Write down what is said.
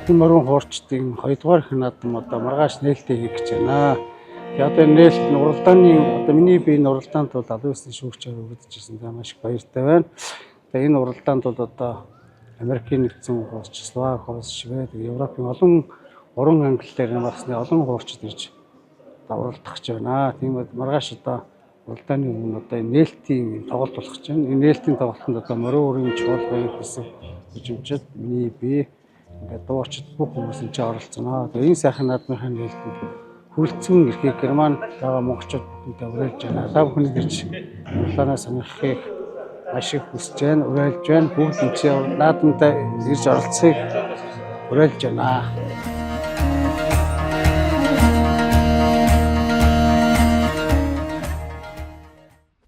наадмын морин хуурчдын 2 дугаар их наадам одоо маргааш нээлттэй хийх гэж байна. Тэгээ одоо нээлт нь уралдааны одоо миний бие уралдаанд бол аль ёсны шүүгчээр өгөгдөжсэн за маш их баяртай байна. Тэгээ энэ уралдаанд бол одоо Америкийн нэгдсэн улс, Словак улс, Швед, Европын олон уран англиар намарсны олон хуурчид ирж уралдах гэж байна. Тийм маргааш одоо уралдааны өмнө одоо нээлтийн тоглолт болох гэж байна. Энэ нээлтийн тоглолтод одоо морин үрийн чуулгын хэсэг хөгжимчид миний бие ингээд дуурчид бүх хүмүүс энэ оролцоно. Тэгээ энэ сайхан наадмынхаа нээлтэнд хүлцэн ирэхийг Герман байгаа монголчууд энэ уриалж байна. Та бүхний гэж уралдаанаа сонирхохыг маш их хүсэж байна, уриалж байна. Бүгд энэ наадамд ирж оролцохыг уриалж байна.